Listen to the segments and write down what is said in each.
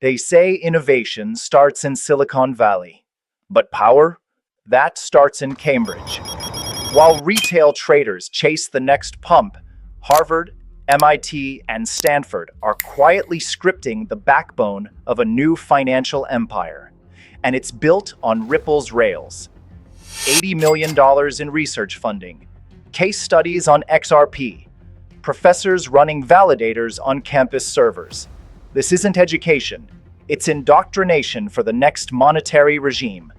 They say innovation starts in Silicon Valley, but power? That starts in Cambridge. While retail traders chase the next pump, Harvard, MIT, and Stanford are quietly scripting the backbone of a new financial empire. And it's built on Ripple's rails. $80 million in research funding, case studies on XRP, professors running validators on campus servers. This isn't education, it's indoctrination for the next monetary regime.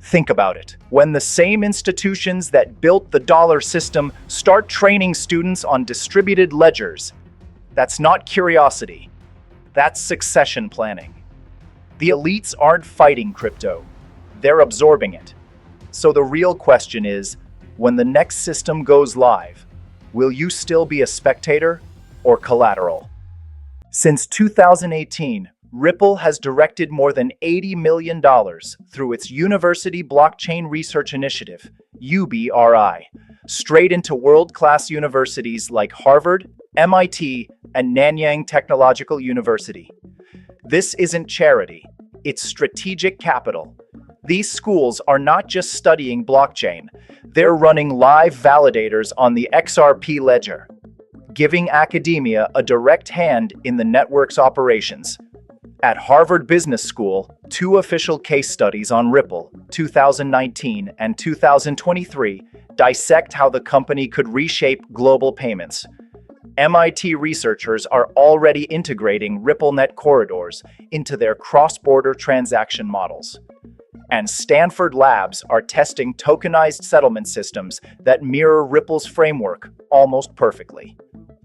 Think about it. When the same institutions that built the dollar system start training students on distributed ledgers, that's not curiosity, that's succession planning. The elites aren't fighting crypto, they're absorbing it. So the real question is, when the next system goes live, will you still be a spectator or collateral? Since 2018, Ripple has directed more than $80 million through its University Blockchain Research Initiative, UBRI, straight into world-class universities like Harvard, MIT, and Nanyang Technological University. This isn't charity, it's strategic capital. These schools are not just studying blockchain, they're running live validators on the XRP ledger, giving academia a direct hand in the network's operations. At Harvard Business School, 2 official case studies on Ripple, 2019 and 2023, dissect how the company could reshape global payments. MIT researchers are already integrating RippleNet corridors into their cross-border transaction models. And Stanford labs are testing tokenized settlement systems that mirror Ripple's framework almost perfectly.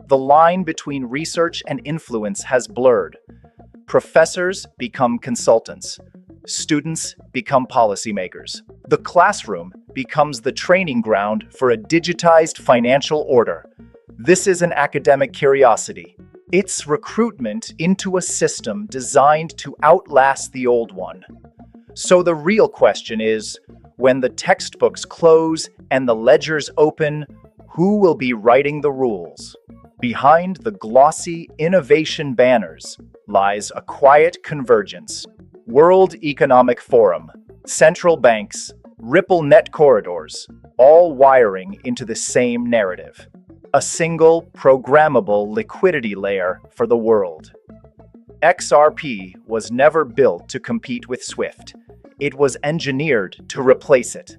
The line between research and influence has blurred. Professors become consultants. Students become policymakers. The classroom becomes the training ground for a digitized financial order. This is an academic curiosity. It's recruitment into a system designed to outlast the old one. So the real question is, when the textbooks close and the ledgers open, who will be writing the rules? Behind the glossy innovation banners lies a quiet convergence. World Economic Forum, central banks, RippleNet corridors, all wiring into the same narrative. A single, programmable liquidity layer for the world. XRP was never built to compete with SWIFT. It was engineered to replace it.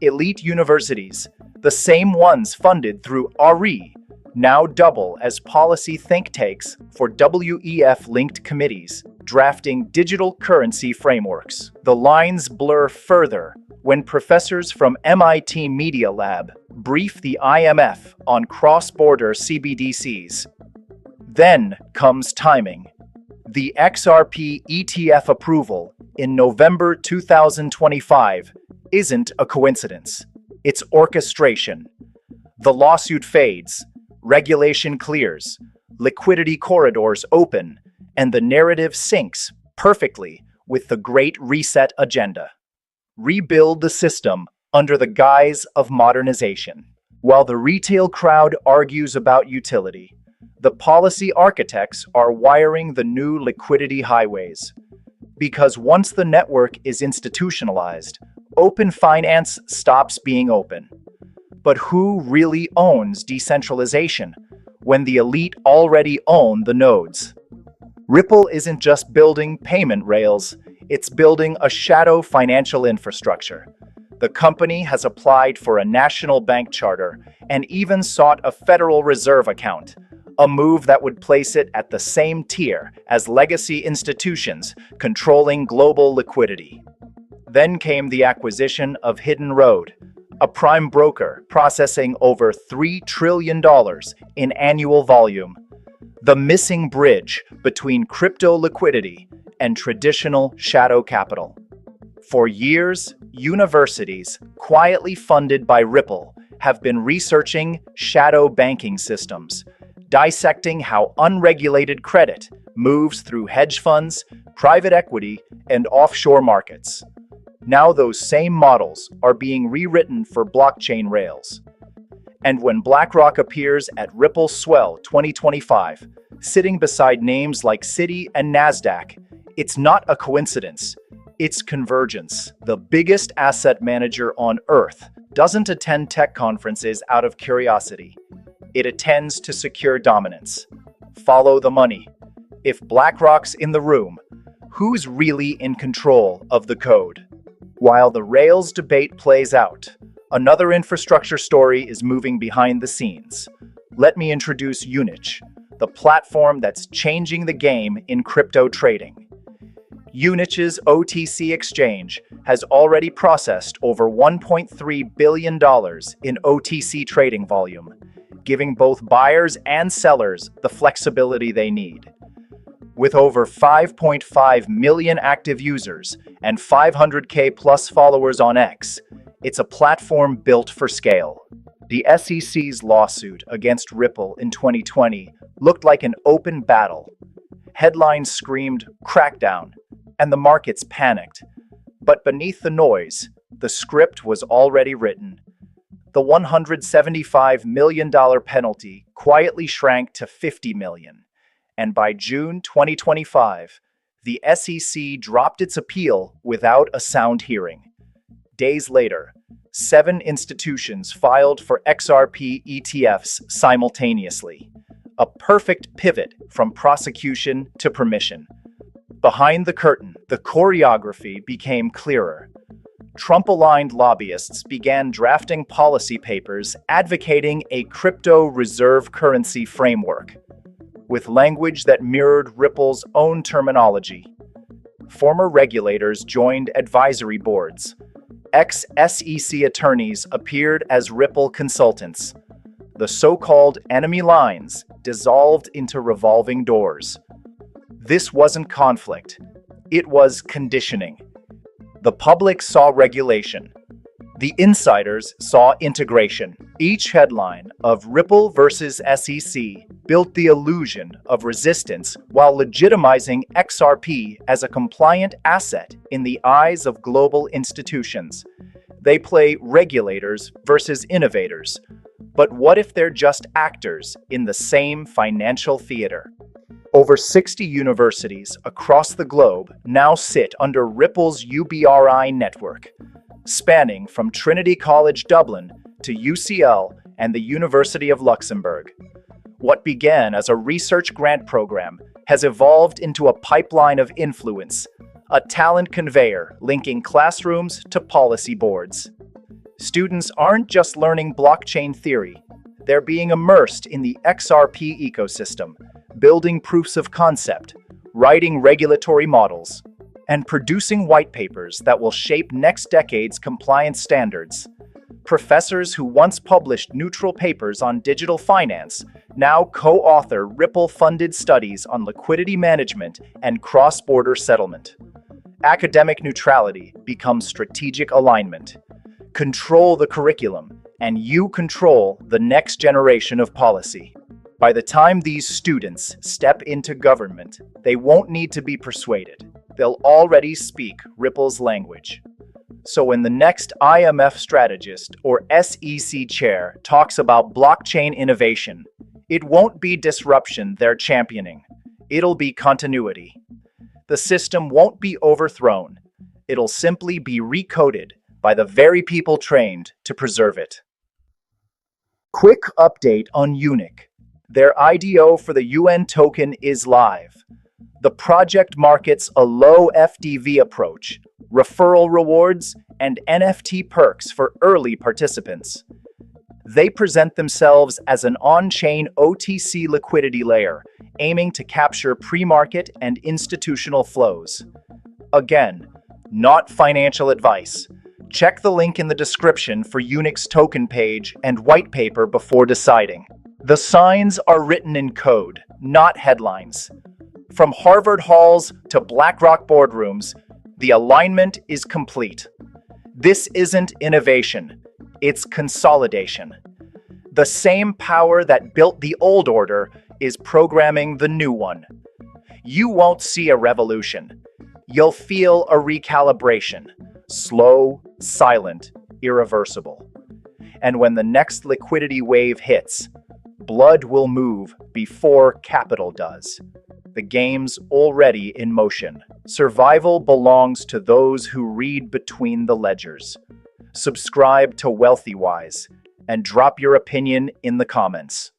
Elite universities, the same ones funded through RE, now double as policy think tanks for WEF-linked committees, drafting digital currency frameworks. The lines blur further when professors from MIT Media Lab brief the IMF on cross-border CBDCs. Then comes timing. The XRP ETF approval in November 2025 isn't a coincidence. It's orchestration. The lawsuit fades, regulation clears, liquidity corridors open, and the narrative syncs perfectly with the Great Reset agenda. Rebuild the system under the guise of modernization. While the retail crowd argues about utility, the policy architects are wiring the new liquidity highways. Because once the network is institutionalized, open finance stops being open. But who really owns decentralization when the elite already own the nodes? Ripple isn't just building payment rails, it's building a shadow financial infrastructure. The company has applied for a national bank charter and even sought a Federal Reserve account, a move that would place it at the same tier as legacy institutions controlling global liquidity. Then came the acquisition of Hidden Road, a prime broker processing over $3 trillion in annual volume. The missing bridge between crypto liquidity and traditional shadow capital. For years, universities, quietly funded by Ripple, have been researching shadow banking systems, dissecting how unregulated credit moves through hedge funds, private equity, and offshore markets. Now those same models are being rewritten for blockchain rails. And when BlackRock appears at Ripple Swell 2025, sitting beside names like Citi and Nasdaq, It's not a coincidence. It's convergence. The biggest asset manager on Earth doesn't attend tech conferences out of curiosity. It attends to secure dominance. Follow the money. If BlackRock's in the room, who's really in control of the code? While the Rails debate plays out, another infrastructure story is moving behind the scenes. Let me introduce Unich, the platform that's changing the game in crypto trading. Unich's OTC exchange has already processed over $1.3 billion in OTC trading volume, giving both buyers and sellers the flexibility they need. With over 5.5 million active users and 500K plus followers on X, it's a platform built for scale. The SEC's lawsuit against Ripple in 2020 looked like an open battle. Headlines screamed "crackdown," and the markets panicked. But beneath the noise, the script was already written. The $175 million penalty quietly shrank to $50 million, and by June 2025, the SEC dropped its appeal without a sound hearing. Days later, 7 institutions filed for XRP ETFs simultaneously, a perfect pivot from prosecution to permission. Behind the curtain, the choreography became clearer. Trump-aligned lobbyists began drafting policy papers advocating a crypto reserve currency framework, with language that mirrored Ripple's own terminology. Former regulators joined advisory boards. Ex-SEC attorneys appeared as Ripple consultants. The so-called enemy lines dissolved into revolving doors. This wasn't conflict. It was conditioning. The public saw regulation. The insiders saw integration. Each headline of Ripple versus SEC built the illusion of resistance while legitimizing XRP as a compliant asset in the eyes of global institutions. They play regulators versus innovators. But what if they're just actors in the same financial theater? Over 60 universities across the globe now sit under Ripple's UBRI network, spanning from Trinity College Dublin to UCL and the University of Luxembourg. What began as a research grant program has evolved into a pipeline of influence, a talent conveyor linking classrooms to policy boards. Students aren't just learning blockchain theory, they're being immersed in the XRP ecosystem, building proofs of concept, writing regulatory models, and producing white papers that will shape next decade's compliance standards. Professors who once published neutral papers on digital finance now co-author Ripple-funded studies on liquidity management and cross-border settlement. Academic neutrality becomes strategic alignment. Control the curriculum, and you control the next generation of policy. By the time these students step into government, they won't need to be persuaded. They'll already speak Ripple's language. So when the next IMF strategist or SEC chair talks about blockchain innovation, it won't be disruption they're championing. It'll be continuity. The system won't be overthrown. It'll simply be recoded by the very people trained to preserve it. Quick update on Unich. Their IDO for the UN token is live. The project markets a low FDV approach, referral rewards, and NFT perks for early participants. They present themselves as an on-chain OTC liquidity layer, aiming to capture pre-market and institutional flows. Again, not financial advice. Check the link in the description for Unich's token page and white paper before deciding. The signs are written in code, not headlines. From Harvard halls to BlackRock boardrooms, the alignment is complete. This isn't innovation, it's consolidation. The same power that built the old order is programming the new one. You won't see a revolution. You'll feel a recalibration. Slow, silent, irreversible. And when the next liquidity wave hits, blood will move before capital does. The game's already in motion. Survival belongs to those who read between the ledgers. Subscribe to WealthyWise and drop your opinion in the comments.